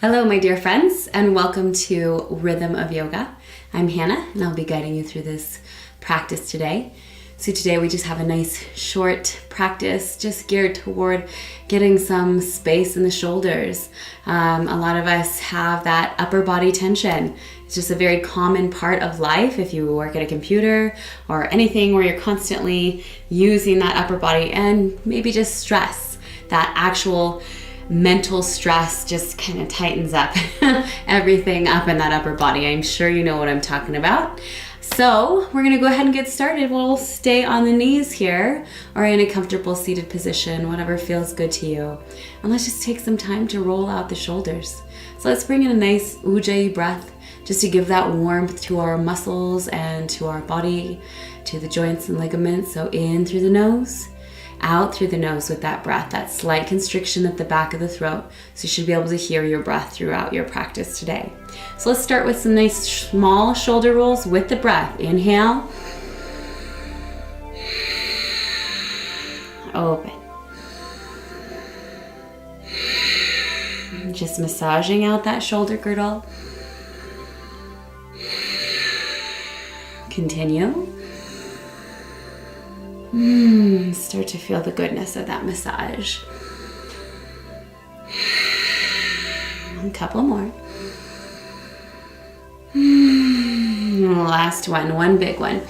Hello, my dear friends, and welcome to Rhythm of Yoga. I'm Hannah, and I'll be guiding you through this practice today. So today we just have a nice short practice just geared toward getting some space in the shoulders. A lot of us have that upper body tension. It's just a very common part of life if you work at a computer or anything where you're constantly using that upper body, and maybe just stress, that actual mental stress just kind of tightens up everything up in that upper body. I'm sure you know what I'm talking about. So we're going to go ahead and get started. We'll stay on the knees here or in a comfortable seated position, whatever feels good to you. And let's just take some time to roll out the shoulders. So let's bring in a nice Ujjayi breath just to give that warmth to our muscles and to our body, to the joints and ligaments. So in through the nose, out through the nose with that breath, that slight constriction at the back of the throat. So you should be able to hear your breath throughout your practice today. So let's start with some nice small shoulder rolls with the breath. Inhale. Open. Just massaging out that shoulder girdle. Continue. Start to feel the goodness of that massage. A couple more. Last one big one.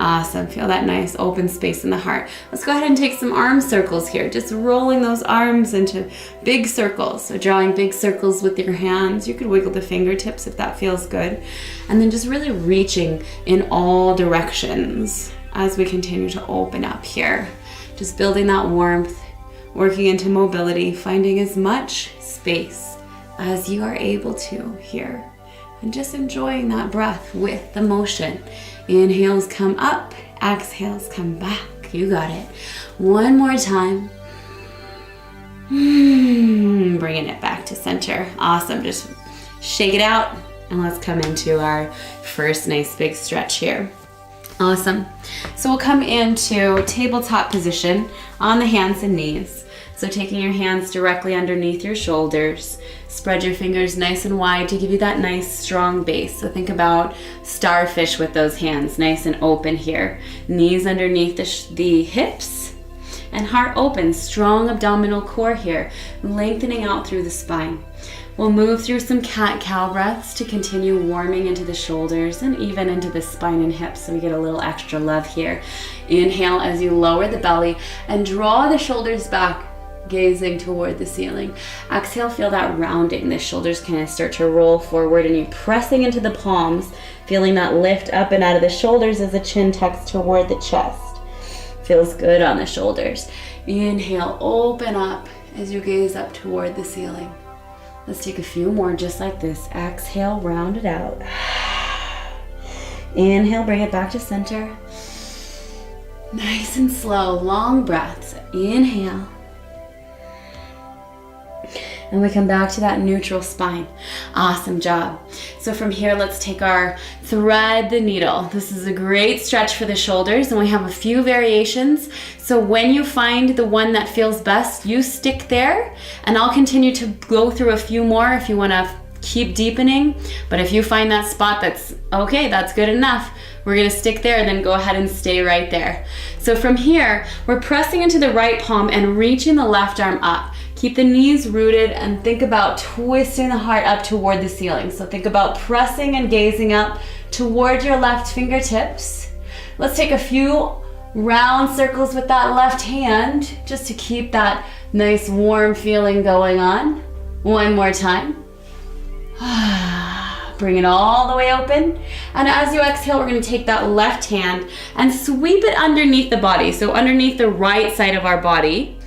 Awesome. Feel that nice open space in the heart. Let's go ahead and take some arm circles here. Just rolling those arms into big circles. So drawing big circles with your hands. You could wiggle the fingertips if that feels good. And then just really reaching in all directions as we continue to open up here. Just building that warmth, working into mobility, finding as much space as you are able to here. And just enjoying that breath with the motion. Inhales come up, exhales come back. You got it. One more time. Bringing it back to center. Awesome. Just shake it out and let's come into our first nice big stretch here. Awesome. So we'll come into tabletop position on the hands and knees. So taking your hands directly underneath your shoulders, spread your fingers nice and wide to give you that nice strong base. So think about starfish with those hands, nice and open here. Knees underneath the hips and heart open, strong abdominal core here, lengthening out through the spine. We'll move through some cat-cow breaths to continue warming into the shoulders and even into the spine and hips, so we get a little extra love here. Inhale as you lower the belly and draw the shoulders back, gazing toward the ceiling. Exhale, feel that rounding. The shoulders kind of start to roll forward and you're pressing into the palms, feeling that lift up and out of the shoulders as the chin tucks toward the chest. Feels good on the shoulders. Inhale, open up as you gaze up toward the ceiling. Let's take a few more just like this. Exhale, round it out. Inhale, bring it back to center. Nice and slow, long breaths. Inhale. And we come back to that neutral spine. Awesome job. So from here, let's take our thread the needle. This is a great stretch for the shoulders, and we have a few variations. So when you find the one that feels best, you stick there, and I'll continue to go through a few more if you want to keep deepening. But if you find that spot that's okay, that's good enough, we're going to stick there and then go ahead and stay right there. So from here, we're pressing into the right palm and reaching the left arm up. Keep the knees rooted and think about twisting the heart up toward the ceiling. So think about pressing and gazing up toward your left fingertips. Let's take a few round circles with that left hand just to keep that nice warm feeling going on. One more time. Bring it all the way open. And as you exhale, we're going to take that left hand and sweep it underneath the body. So underneath the right side of our body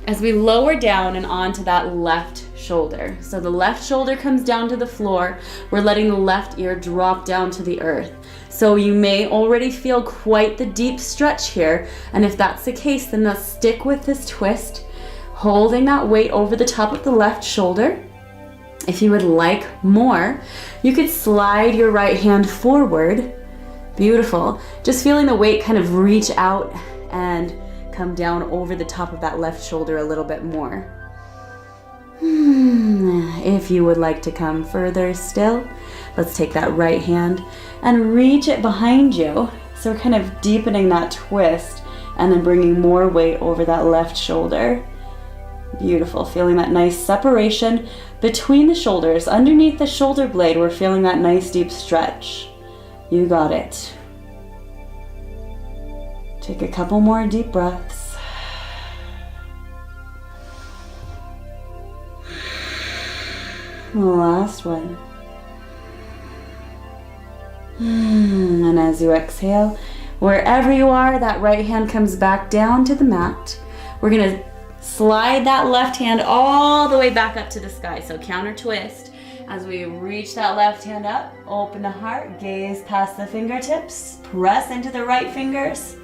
as we lower down and onto that left shoulder. So the left shoulder comes down to the floor. We're letting the left ear drop down to the earth. So you may already feel quite the deep stretch here. And if that's the case, then let's stick with this twist, holding that weight over the top of the left shoulder. If you would like more, you could slide your right hand forward. Beautiful. Just feeling the weight kind of reach out and come down over the top of that left shoulder a little bit more. If you would like to come further still, let's take that right hand and reach it behind you. So we're kind of deepening that twist and then bringing more weight over that left shoulder. Beautiful, feeling that nice separation between the shoulders. Underneath the shoulder blade, we're feeling that nice deep stretch. You got it. Take a couple more deep breaths. Last one. And as you exhale, wherever you are, that right hand comes back down to the mat. We're gonna slide that left hand all the way back up to the sky. So counter twist. As we reach that left hand up, open the heart, gaze past the fingertips, press into the right fingers,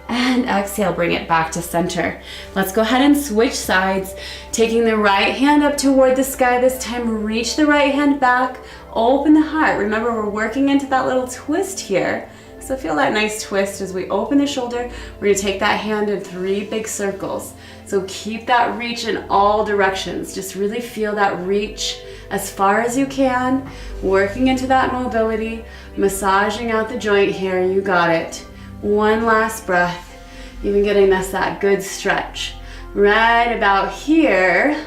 and exhale, bring it back to center. Let's go ahead and switch sides. Taking the right hand up toward the sky this time, reach the right hand back, open the heart. Remember, we're working into that little twist here. So feel that nice twist as we open the shoulder. We're gonna take that hand in 3 big circles. So keep that reach in all directions. Just really feel that reach as far as you can, working into that mobility, massaging out the joint here. You got it. One last breath, even getting us that good stretch. Right about here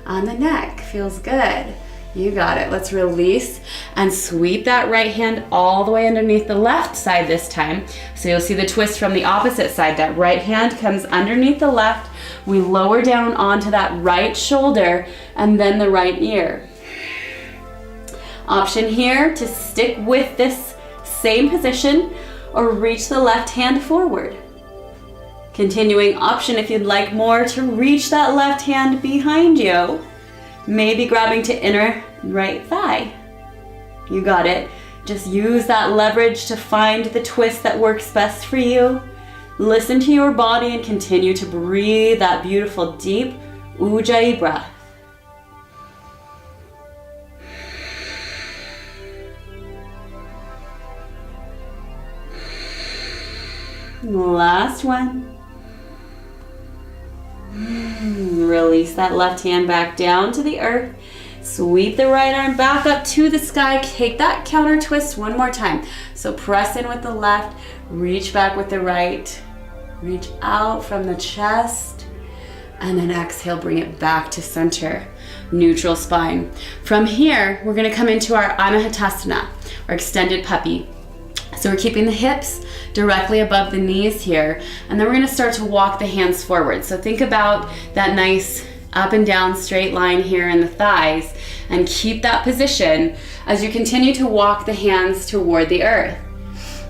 on the neck, feels good. You got it. Let's release and sweep that right hand all the way underneath the left side this time. So you'll see the twist from the opposite side. That right hand comes underneath the left. We lower down onto that right shoulder and then the right ear. Option here to stick with this same position or reach the left hand forward. Continuing option if you'd like more to reach that left hand behind you. Maybe grabbing to inner right thigh. You got it. Just use that leverage to find the twist that works best for you. Listen to your body and continue to breathe that beautiful deep Ujjayi breath. Last one. Release that left hand back down to the earth. Sweep the right arm back up to the sky. Take that counter twist one more time. So press in with the left, reach back with the right, reach out from the chest, and then exhale, bring it back to center. Neutral spine. From here, we're gonna come into our Anahatasana, or extended puppy. So we're keeping the hips directly above the knees here, and then we're gonna start to walk the hands forward. So think about that nice up and down straight line here in the thighs, and keep that position as you continue to walk the hands toward the earth.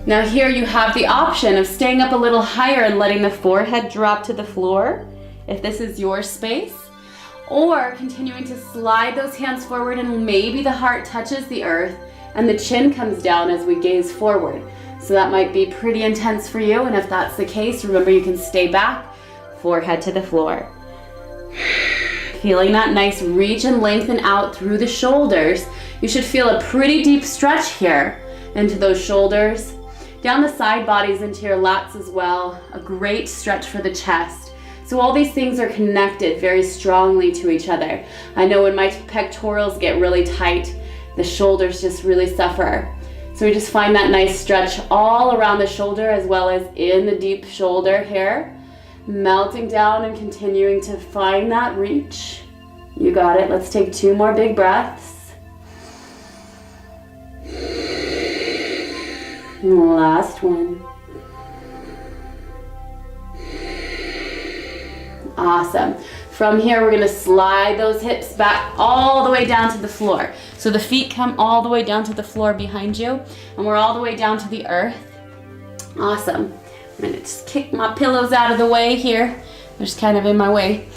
Now here you have the option of staying up a little higher and letting the forehead drop to the floor, if this is your space, or continuing to slide those hands forward and maybe the heart touches the earth and the chin comes down as we gaze forward. So that might be pretty intense for you, and if that's the case, remember you can stay back, forehead to the floor. Feeling that nice reach and lengthen out through the shoulders. You should feel a pretty deep stretch here into those shoulders, down the side bodies into your lats as well. A great stretch for the chest. So all these things are connected very strongly to each other. I know when my pectorals get really tight, the shoulders just really suffer. So we just find that nice stretch all around the shoulder as well as in the deep shoulder here. Melting down and continuing to find that reach. You got it. Let's take 2 more big breaths. Last one. Awesome. From here, we're gonna slide those hips back all the way down to the floor. So the feet come all the way down to the floor behind you, and we're all the way down to the earth. Awesome. I'm gonna just kick my pillows out of the way here. They're just kind of in my way.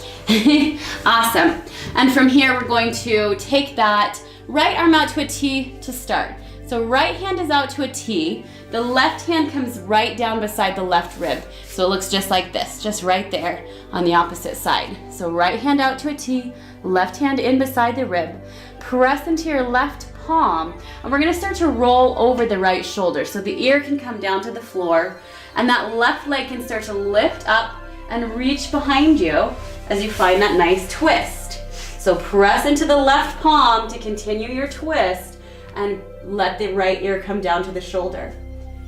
Awesome. And from here, we're going to take that right arm out to a T to start. So right hand is out to a T. The left hand comes right down beside the left rib. So it looks just like this, just right there on the opposite side. So right hand out to a T, left hand in beside the rib. Press into your left palm, and we're gonna start to roll over the right shoulder. So the ear can come down to the floor, and that left leg can start to lift up and reach behind you as you find that nice twist. So press into the left palm to continue your twist and let the right ear come down to the shoulder.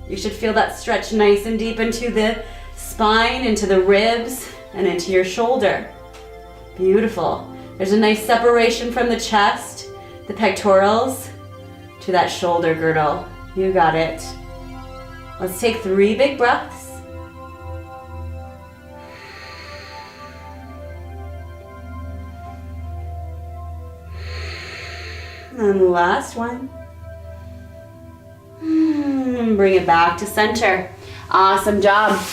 You should feel that stretch nice and deep into the spine, into the ribs, and into your shoulder. Beautiful. There's a nice separation from the chest, the pectorals, to that shoulder girdle. You got it. Let's take 3 big breaths. And the last one. Bring it back to center. Awesome job.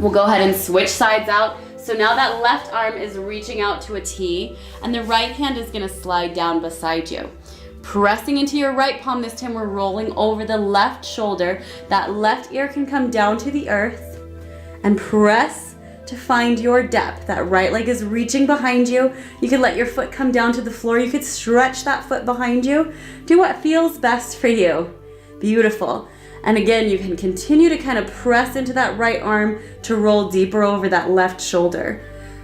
We'll go ahead and switch sides out. So now that left arm is reaching out to a T, and the right hand is gonna slide down beside you. Pressing into your right palm, this time we're rolling over the left shoulder. That left ear can come down to the earth, and press to find your depth. That right leg is reaching behind you. You can let your foot come down to the floor. You could stretch that foot behind you. Do what feels best for you. Beautiful. And again, you can continue to kind of press into that right arm to roll deeper over that left shoulder.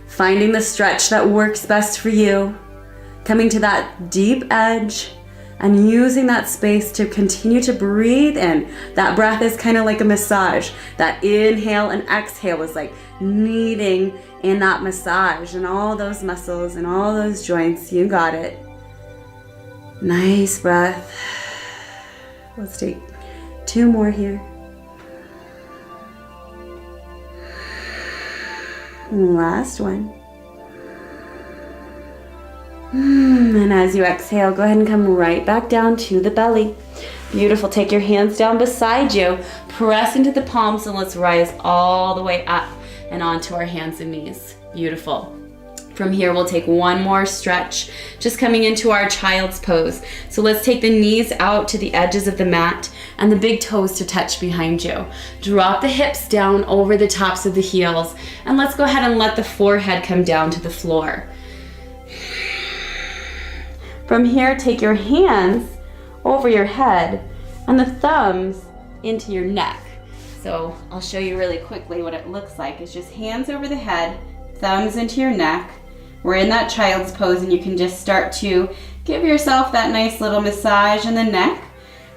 Finding the stretch that works best for you. Coming to that deep edge and using that space to continue to breathe in. That breath is kind of like a massage. That inhale and exhale is like kneading in that massage and all those muscles and all those joints. You got it. Nice breath. Let's take 2 more here. Last one. And as you exhale, go ahead and come right back down to the belly. Beautiful. Take your hands down beside you. Press into the palms and let's rise all the way up and onto our hands and knees. Beautiful. From here, we'll take 1 more stretch, just coming into our child's pose. So let's take the knees out to the edges of the mat and the big toes to touch behind you. Drop the hips down over the tops of the heels, and let's go ahead and let the forehead come down to the floor. From here, take your hands over your head and the thumbs into your neck. So I'll show you really quickly what it looks like. It's just hands over the head, thumbs into your neck. We're in that child's pose, and you can just start to give yourself that nice little massage in the neck,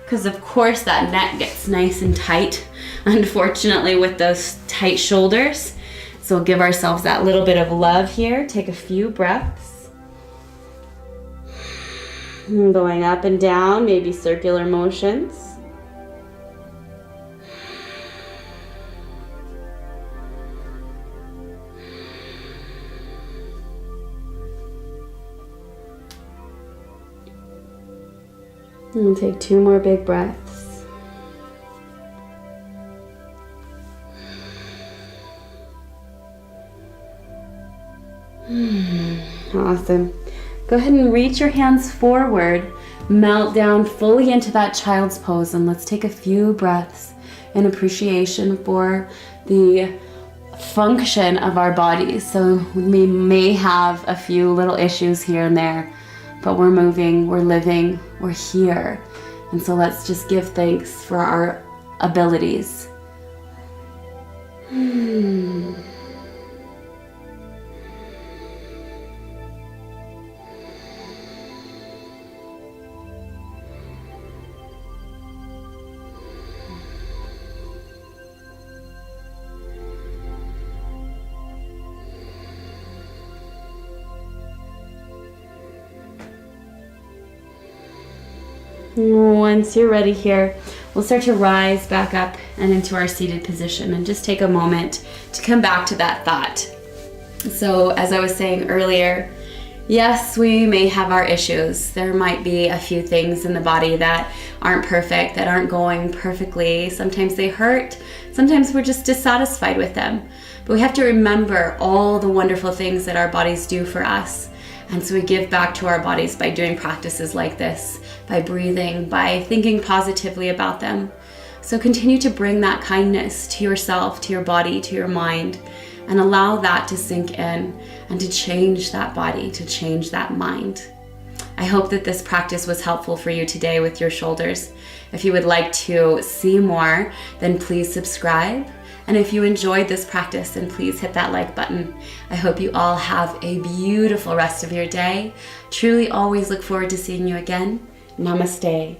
because of course that neck gets nice and tight, unfortunately, with those tight shoulders. So we'll give ourselves that little bit of love here. Take a few breaths. And going up and down, maybe circular motions. And we'll take 2 more big breaths. Awesome. Go ahead and reach your hands forward, melt down fully into that child's pose, and let's take a few breaths in appreciation for the function of our bodies. So we may have a few little issues here and there, but we're moving, we're living, we're here. And so let's just give thanks for our abilities. Once you're ready here, we'll start to rise back up and into our seated position, and just take a moment to come back to that thought. So as I was saying earlier, yes, we may have our issues. There might be a few things in the body that aren't perfect, that aren't going perfectly. Sometimes they hurt. Sometimes we're just dissatisfied with them. But we have to remember all the wonderful things that our bodies do for us. And so we give back to our bodies by doing practices like this, by breathing, by thinking positively about them. So continue to bring that kindness to yourself, to your body, to your mind, and allow that to sink in and to change that body, to change that mind. I hope that this practice was helpful for you today with your shoulders. If you would like to see more, then please subscribe. And if you enjoyed this practice, then please hit that like button. I hope you all have a beautiful rest of your day. Truly always look forward to seeing you again. Namaste.